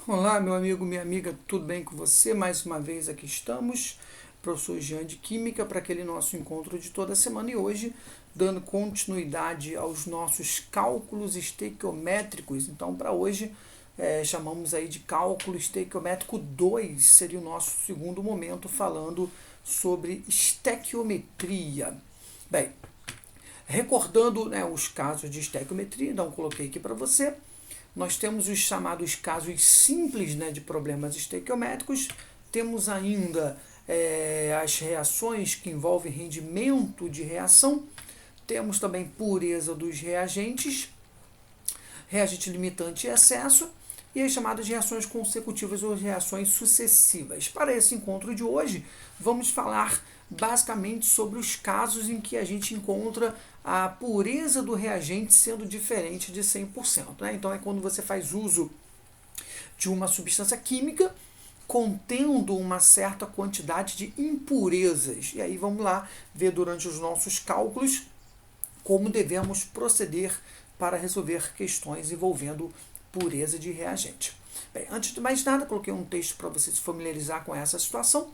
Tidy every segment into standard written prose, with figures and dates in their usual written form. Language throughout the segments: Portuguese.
Olá, meu amigo, minha amiga, tudo bem com você? Mais uma vez aqui estamos, professor Jean de Química, para aquele nosso encontro de toda semana e hoje dando continuidade aos nossos cálculos estequiométricos. Então, para hoje, chamamos aí de cálculo estequiométrico 2, seria o nosso segundo momento falando sobre estequiometria. Bem, recordando, né, os casos de estequiometria, então coloquei aqui para você. Nós temos os chamados casos simples, né, de problemas estequiométricos. Temos ainda as reações que envolvem rendimento de reação. Temos também pureza dos reagentes, reagente limitante e excesso, e as chamadas reações consecutivas ou reações sucessivas. Para esse encontro de hoje, vamos falar basicamente sobre os casos em que a gente encontra a pureza do reagente sendo diferente de 100%. Né? Então, é quando você faz uso de uma substância química contendo uma certa quantidade de impurezas. E aí vamos lá ver durante os nossos cálculos como devemos proceder para resolver questões envolvendo pureza de reagente. Bem, antes de mais nada, coloquei um texto para você se familiarizar com essa situação.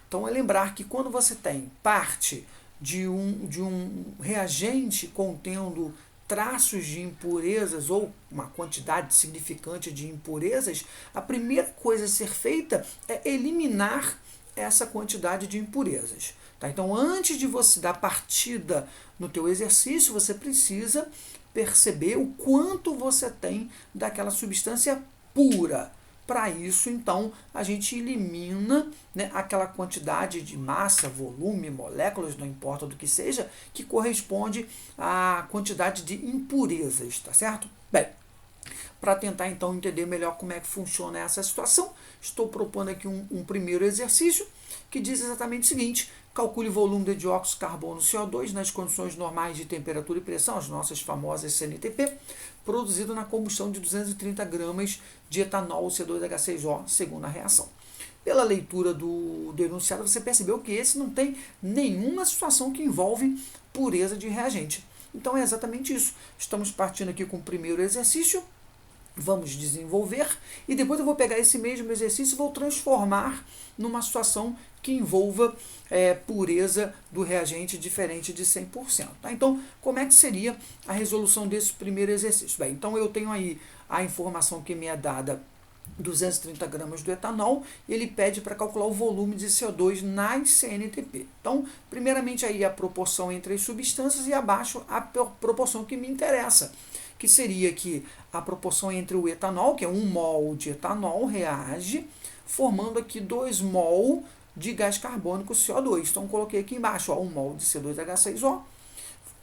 Então, é lembrar que quando você tem parte de um reagente contendo traços de impurezas ou uma quantidade significante de impurezas, a primeira coisa a ser feita é eliminar essa quantidade de impurezas. Tá? Então, antes de você dar partida no teu exercício, você precisa perceber o quanto você tem daquela substância pura. Para isso, então, a gente elimina, né, aquela quantidade de massa, volume, moléculas, não importa do que seja, que corresponde à quantidade de impurezas, tá certo? Bem, para tentar então entender melhor como é que funciona essa situação, estou propondo aqui um primeiro exercício que diz exatamente o seguinte: calcule o volume de dióxido de carbono CO2 nas condições normais de temperatura e pressão, as nossas famosas CNTP, produzido na combustão de 230 gramas de etanol C2H6O, segundo a reação. Pela leitura do enunciado, você percebeu que esse não tem nenhuma situação que envolve pureza de reagente. Então é exatamente isso. Estamos partindo aqui com o primeiro exercício. Vamos desenvolver e depois eu vou pegar esse mesmo exercício e vou transformar numa situação que envolva pureza do reagente diferente de 100%. Tá? Então, como é que seria a resolução desse primeiro exercício? Bem, então eu tenho aí a informação que me é dada, 230 gramas do etanol, e ele pede para calcular o volume de CO2 nas CNTP. Então, primeiramente aí a proporção entre as substâncias e abaixo a proporção que me interessa, que seria que a proporção entre o etanol, que é 1 mol de etanol, reage, formando aqui 2 mol de gás carbônico CO2. Então, coloquei aqui embaixo, 1 mol de C2H6O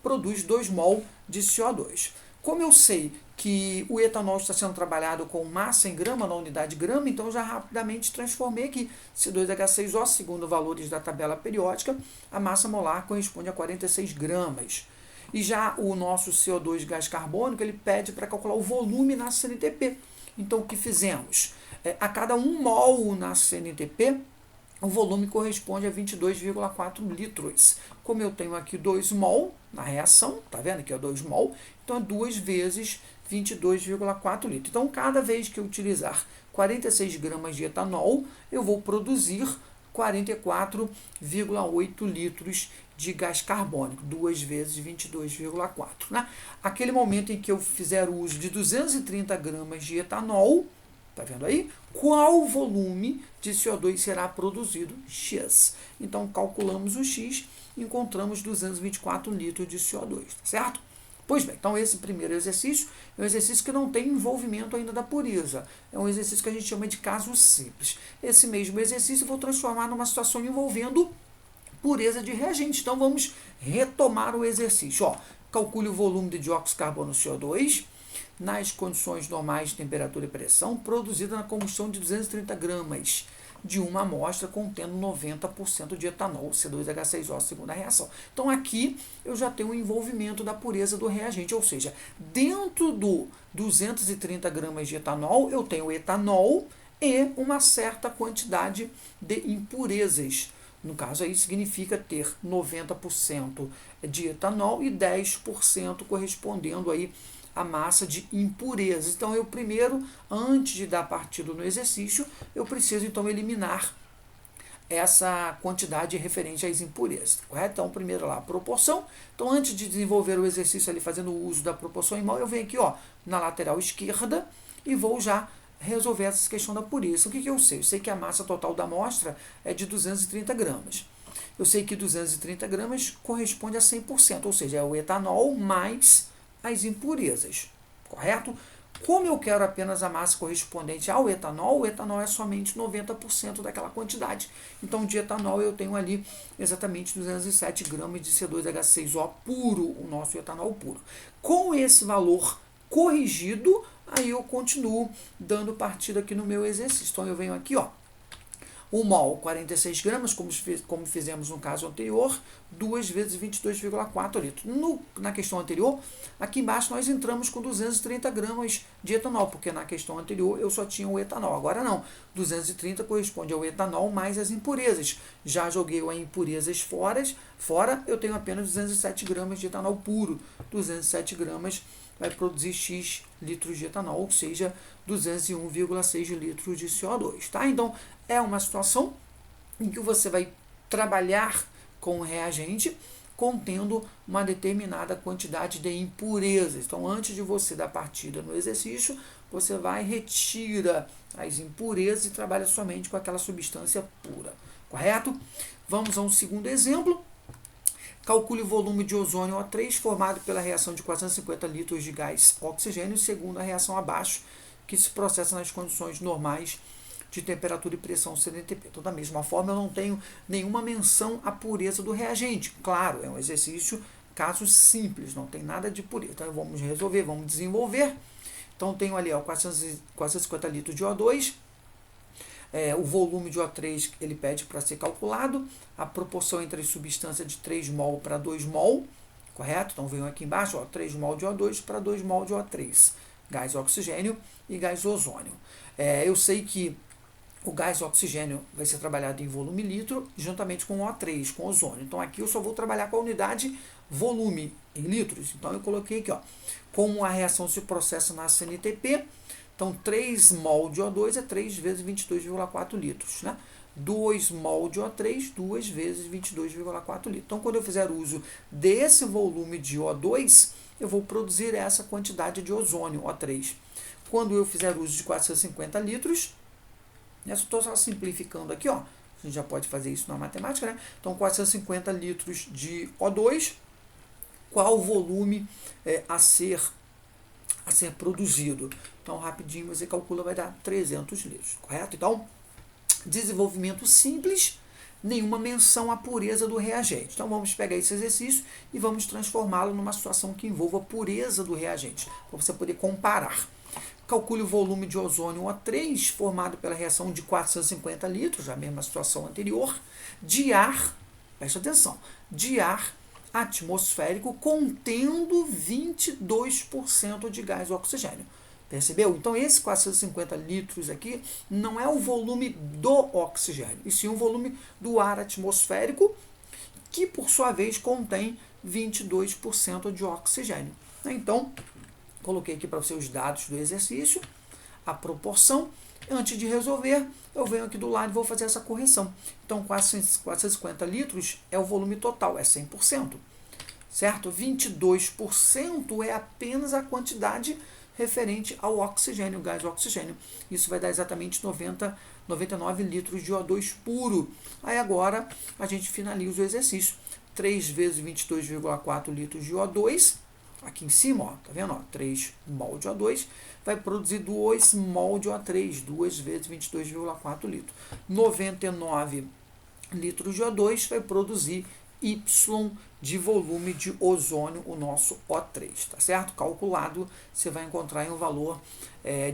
produz 2 mol de CO2. Como eu sei que o etanol está sendo trabalhado com massa em grama, na unidade grama, então eu já rapidamente transformei aqui C2H6O, segundo valores da tabela periódica, a massa molar corresponde a 46 gramas. E já o nosso CO2 gás carbônico, ele pede para calcular o volume na CNTP. Então, o que fizemos? A cada 1 mol na CNTP, o volume corresponde a 22,4 litros. Como eu tenho aqui 2 mol na reação, tá vendo aqui é 2 mol, então é 2 vezes 22,4 litros. Então, cada vez que eu utilizar 46 gramas de etanol, eu vou produzir 44,8 litros de gás carbônico, 2 vezes 22,4. Né? Aquele momento em que eu fizer o uso de 230 gramas de etanol, tá vendo aí? Qual volume de CO2 será produzido? X. Então, calculamos o X e encontramos 224 litros de CO2, tá certo? Pois bem, então esse primeiro exercício é um exercício que não tem envolvimento ainda da pureza. É um exercício que a gente chama de caso simples. Esse mesmo exercício eu vou transformar numa situação envolvendo pureza de reagente. Então, vamos retomar o exercício. Ó, calcule o volume de dióxido de carbono CO2 nas condições normais de temperatura e pressão, produzida na combustão de 230 gramas de uma amostra contendo 90% de etanol, C2H6O, segundo a reação. Então, aqui eu já tenho o envolvimento da pureza do reagente, ou seja, dentro do 230 gramas de etanol, eu tenho etanol e uma certa quantidade de impurezas. No caso, aí significa ter 90% de etanol e 10% correspondendo aí a massa de impurezas. Então, eu primeiro, antes de dar partido no exercício, eu preciso então eliminar essa quantidade referente às impurezas, correto? Então, primeiro lá, a proporção. Então, antes de desenvolver o exercício ali fazendo o uso da proporção em mol, eu venho aqui, ó, na lateral esquerda e vou já resolver essa questão da pureza. O que eu sei? Eu sei que a massa total da amostra é de 230 gramas. Eu sei que 230 gramas corresponde a 100%, ou seja, é o etanol mais as impurezas, correto? Como eu quero apenas a massa correspondente ao etanol, o etanol é somente 90% daquela quantidade. Então, de etanol, eu tenho ali exatamente 207 gramas de C2H6O puro, o nosso etanol puro. Com esse valor corrigido, aí eu continuo dando partida aqui no meu exercício. Então, eu venho aqui, ó, o mol, 46 gramas, como fizemos no caso anterior, 2 vezes 22,4 litros. Na questão anterior, aqui embaixo nós entramos com 230 gramas de etanol, porque na questão anterior eu só tinha o etanol. Agora não, 230 corresponde ao etanol mais as impurezas. Já joguei as impurezas fora, eu tenho apenas 207 gramas de etanol puro. 207 gramas vai produzir X litros de etanol, ou seja, 201,6 litros de CO2, tá? Então, é uma situação em que você vai trabalhar com o reagente contendo uma determinada quantidade de impurezas. Então, antes de você dar partida no exercício, você vai retira as impurezas e trabalha somente com aquela substância pura, correto? Vamos a um segundo exemplo. Calcule o volume de ozônio O3 formado pela reação de 450 litros de gás oxigênio, segundo a reação abaixo, que se processa nas condições normais de temperatura e pressão CNTP. Então, da mesma forma, eu não tenho nenhuma menção à pureza do reagente. Claro, é um exercício, caso simples, não tem nada de pureza. Então, vamos resolver, vamos desenvolver. Então, tenho ali ó, 450 litros de O2. O volume de O3 ele pede para ser calculado, a proporção entre a substância de 3 mol para 2 mol, correto? Então, venho aqui embaixo, ó, 3 mol de O2 para 2 mol de O3, gás oxigênio e gás ozônio. Eu sei que o gás oxigênio vai ser trabalhado em volume litro, juntamente com o O3, com ozônio. Então, aqui eu só vou trabalhar com a unidade volume em litros. Então, eu coloquei aqui, ó, como a reação se processa na CNTP. Então, 3 mol de O2 é 3 vezes 22,4 litros, né? 2 mol de O3, 2 vezes 22,4 litros. Então, quando eu fizer uso desse volume de O2, eu vou produzir essa quantidade de ozônio, O3. Quando eu fizer uso de 450 litros, estou só simplificando aqui, ó, a gente já pode fazer isso na matemática, né? Então, 450 litros de O2, qual o volume a ser produzido? Então, rapidinho você calcula, vai dar 300 litros, correto? Então, desenvolvimento simples, nenhuma menção à pureza do reagente. Então, vamos pegar esse exercício e vamos transformá-lo numa situação que envolva a pureza do reagente, para você poder comparar. Calcule o volume de ozônio O3, formado pela reação de 450 litros, a mesma situação anterior, de ar, preste atenção, de ar atmosférico contendo 22% de gás oxigênio. Percebeu? Então, esse 450 litros aqui não é o volume do oxigênio, e sim o volume do ar atmosférico, que, por sua vez, contém 22% de oxigênio. Então, coloquei aqui para você os dados do exercício, a proporção. Antes de resolver, eu venho aqui do lado e vou fazer essa correção. Então, 450 litros é o volume total, é 100%. Certo? 22% é apenas a quantidade referente ao oxigênio, gás oxigênio. Isso vai dar exatamente 99 litros de O2 puro. Aí agora a gente finaliza o exercício. 3 vezes 22,4 litros de O2, aqui em cima, ó, tá vendo? Ó, 3 mol de O2 vai produzir 2 mol de O3, 2 vezes 22,4 litros. 99 litros de O2 vai produzir Y de volume de ozônio, o nosso O3, tá certo? Calculado, você vai encontrar em um valor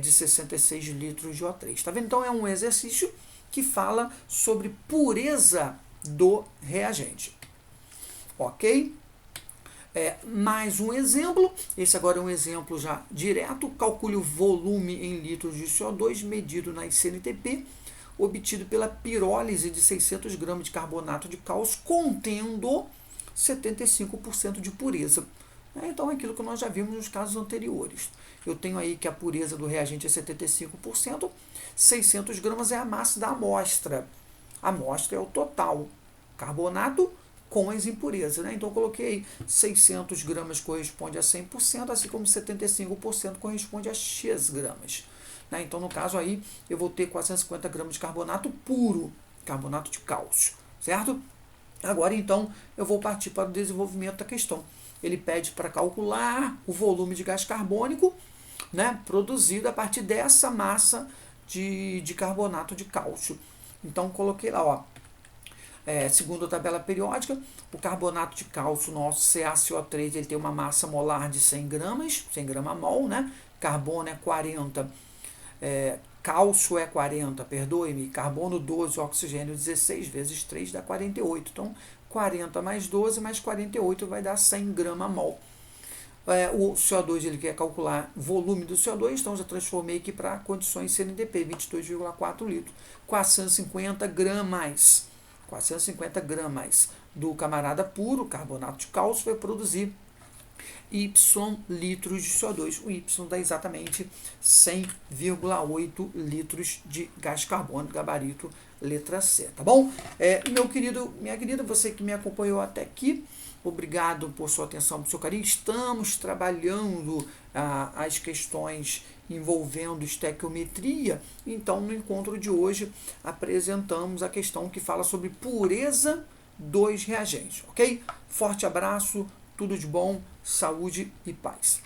de 66 litros de O3, tá vendo? Então, é um exercício que fala sobre pureza do reagente, ok? Mais um exemplo, esse agora é um exemplo já direto, calcule o volume em litros de CO2 medido na CNTP, obtido pela pirólise de 600 gramas de carbonato de cálcio contendo 75% de pureza. Então, é aquilo que nós já vimos nos casos anteriores. Eu tenho aí que a pureza do reagente é 75%, 600 gramas é a massa da amostra. A amostra é o total carbonato com as impurezas, né? Então, eu coloquei aí 600 gramas corresponde a 100%, assim como 75% corresponde a X gramas. Né? Então, no caso aí, eu vou ter 450 gramas de carbonato puro, carbonato de cálcio, certo? Agora, então, eu vou partir para o desenvolvimento da questão. Ele pede para calcular o volume de gás carbônico, né, produzido a partir dessa massa de carbonato de cálcio. Então, coloquei lá, ó, segundo a tabela periódica, o carbonato de cálcio nosso, CaCO3, ele tem uma massa molar de 100 gramas, 100 grama-mol, né? Carbono é 40, cálcio é 40, perdoe-me, carbono 12, oxigênio 16 vezes 3 dá 48. Então, 40 mais 12 mais 48 vai dar 100 grama-mol. O CO2 ele quer calcular volume do CO2, então já transformei aqui para condições CNDP, 22,4 litros. 450 gramas. 450 gramas do camarada puro, carbonato de cálcio, vai produzir Y litros de CO2. O Y dá exatamente 100,8 litros de gás carbônico, gabarito letra C, tá bom? Meu querido, minha querida, você que me acompanhou até aqui, obrigado por sua atenção, por seu carinho. Estamos trabalhando as questões envolvendo estequiometria. Então, no encontro de hoje, apresentamos a questão que fala sobre pureza dos reagentes, ok? Forte abraço, tudo de bom, saúde e paz.